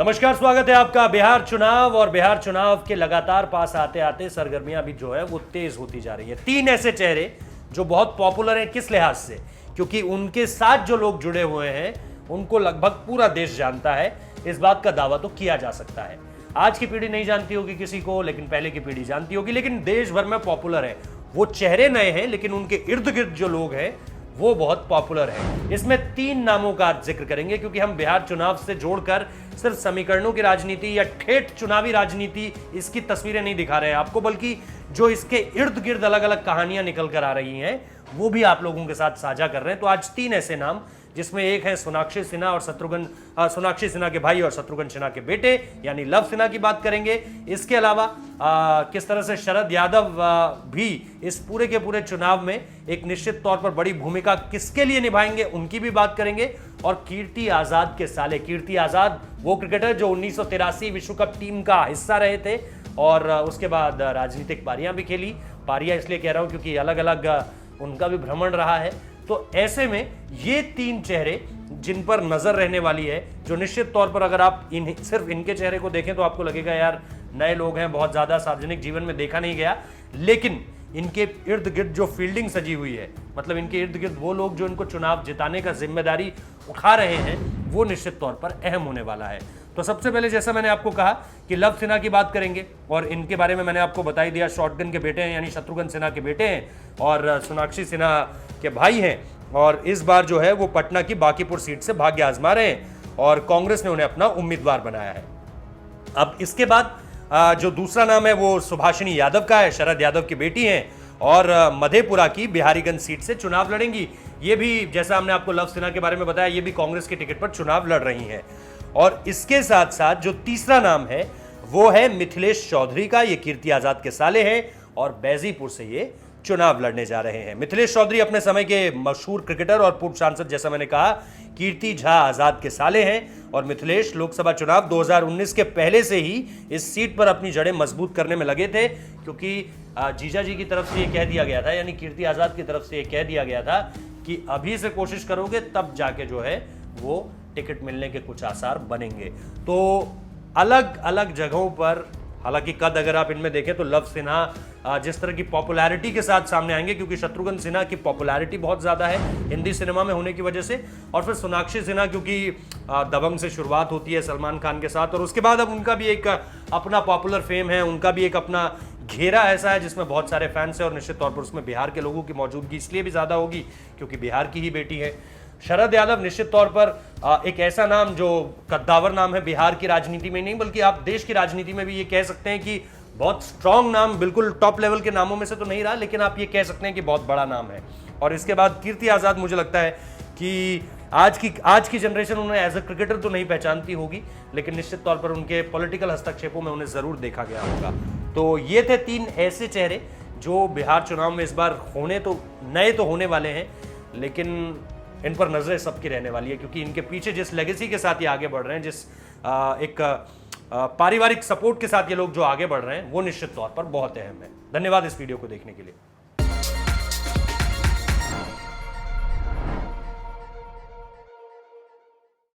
नमस्कार, स्वागत है आपका बिहार चुनाव। और बिहार चुनाव के लगातार पास आते आते सरगर्मियां भी जो है वो तेज होती जा रही है। तीन ऐसे चेहरे जो बहुत पॉपुलर हैं, किस लिहाज से? क्योंकि उनके साथ जो लोग जुड़े हुए हैं उनको लगभग पूरा देश जानता है। इस बात का दावा तो किया जा सकता है। आज की पीढ़ी नहीं जानती होगी किसी को, लेकिन पहले की पीढ़ी जानती होगी। लेकिन देश भर में पॉपुलर है। वो चेहरे नए हैं, लेकिन उनके इर्द गिर्द जो लोग हैं वो बहुत पॉपुलर है। इसमें तीन नामों का जिक्र करेंगे, क्योंकि हम बिहार चुनाव से जोड़कर सिर्फ समीकरणों की राजनीति या ठेठ चुनावी राजनीति इसकी तस्वीरें नहीं दिखा रहे हैं आपको, बल्कि जो इसके इर्द गिर्द अलग अलग कहानियां निकल कर आ रही हैं वो भी आप लोगों के साथ साझा कर रहे हैं। तो आज तीन ऐसे नाम, जिसमें एक है सोनाक्षी सिन्हा और सोनाक्षी सिन्हा के भाई और शत्रुघ्न सिन्हा के बेटे यानी लव सिन्हा की बात करेंगे। इसके अलावा किस तरह से शरद यादव भी इस पूरे के पूरे चुनाव में एक निश्चित तौर पर बड़ी भूमिका किसके लिए निभाएंगे उनकी भी बात करेंगे। और कीर्ति आजाद के साले, कीर्ति आजाद वो क्रिकेटर जो 1983 विश्व कप टीम का हिस्सा रहे थे और उसके बाद राजनीतिक पारियां भी खेली। पारियां इसलिए कह रहा हूं क्योंकि अलग अलग उनका भी भ्रमण रहा है। तो ऐसे में ये तीन चेहरे जिन पर नजर रहने वाली है, जो निश्चित तौर पर अगर आप सिर्फ इनके चेहरे को देखें तो आपको लगेगा यार नए लोग हैं, बहुत ज्यादा सार्वजनिक जीवन में देखा नहीं गया। लेकिन इनके इर्द गिर्द जो फील्डिंग सजी हुई है, मतलब इनके इर्द गिर्द वो लोग जो इनको चुनाव जिताने का जिम्मेदारी उठा रहे हैं, वो निश्चित तौर पर अहम होने वाला है। तो सबसे पहले जैसा मैंने आपको कहा कि लव सिन्हा की बात करेंगे, और इनके बारे में मैंने आपको बता ही दिया, शॉटगन के बेटे हैं यानी शत्रुघ्न सिन्हा के बेटे हैं और सोनाक्षी सिन्हा के भाई हैं। और इस बार जो है वो पटना की बांकीपुर सीट से भाग्य आजमा रहे हैं और कांग्रेस ने उन्हें अपना उम्मीदवार बनाया है। अब इसके बाद जो दूसरा नाम है वो सुभाषिनी यादव का है, शरद यादव की बेटी हैं और मधेपुरा की बिहारीगंज सीट से चुनाव लड़ेंगी। ये भी, जैसा हमने आपको लव सिन्हा के बारे में बताया, ये भी कांग्रेस के टिकट पर चुनाव लड़ रही हैं। और इसके साथ साथ जो तीसरा नाम है वो है मिथिलेश चौधरी का। ये कीर्ति आजाद के साले हैं और बैजीपुर से ये चुनाव लड़ने जा रहे हैं। मिथिलेश चौधरी अपने समय के मशहूर क्रिकेटर और पूर्व सांसद, जैसा मैंने कहा, कीर्ति झा आजाद के साले हैं। और मिथिलेश लोकसभा चुनाव 2019 के पहले से ही इस सीट पर अपनी जड़ें मजबूत करने में लगे थे, क्योंकि जीजा जी की तरफ से ये कह दिया गया था, यानी कीर्ति आजाद की तरफ से ये कह दिया गया था कि अभी से कोशिश करोगे तब जाके जो है वो टिकट मिलने के कुछ आसार बनेंगे। तो अलग अलग जगहों पर, हालांकि कद अगर आप इनमें देखें तो लव सिन्हा जिस तरह की पॉपुलैरिटी के साथ सामने आएंगे, क्योंकि शत्रुघ्न सिन्हा की पॉपुलैरिटी बहुत ज़्यादा है हिंदी सिनेमा में होने की वजह से, और फिर सोनाक्षी सिन्हा क्योंकि दबंग से शुरुआत होती है सलमान खान के साथ, और उसके बाद अब उनका भी एक अपना पॉपुलर फेम है, उनका भी एक अपना घेरा ऐसा है जिसमें बहुत सारे फैंस हैं। और निश्चित तौर पर उसमें बिहार के लोगों की मौजूदगी इसलिए भी ज़्यादा होगी क्योंकि बिहार की ही बेटी है। शरद यादव निश्चित तौर पर एक ऐसा नाम जो कद्दावर नाम है बिहार की राजनीति में नहीं बल्कि आप देश की राजनीति में भी ये कह सकते हैं कि बहुत स्ट्रांग नाम, बिल्कुल टॉप लेवल के नामों में से तो नहीं रहा, लेकिन आप ये कह सकते हैं कि बहुत बड़ा नाम है। और इसके बाद कीर्ति आजाद, मुझे लगता है कि आज की जनरेशन उन्हें एज अ क्रिकेटर तो नहीं पहचानती होगी, लेकिन निश्चित तौर पर उनके पॉलिटिकल हस्तक्षेपों में उन्हें जरूर देखा गया होगा। तो ये थे तीन ऐसे चेहरे जो बिहार चुनाव में इस बार नए तो होने वाले हैं, लेकिन इन पर नजरें सबकी रहने वाली है, क्योंकि इनके पीछे जिस लेगेसी के साथ ये आगे बढ़ रहे हैं, जिस एक पारिवारिक सपोर्ट के साथ ये लोग जो आगे बढ़ रहे हैं, वो निश्चित तौर पर बहुत अहम है। धन्यवाद इस वीडियो को देखने के लिए।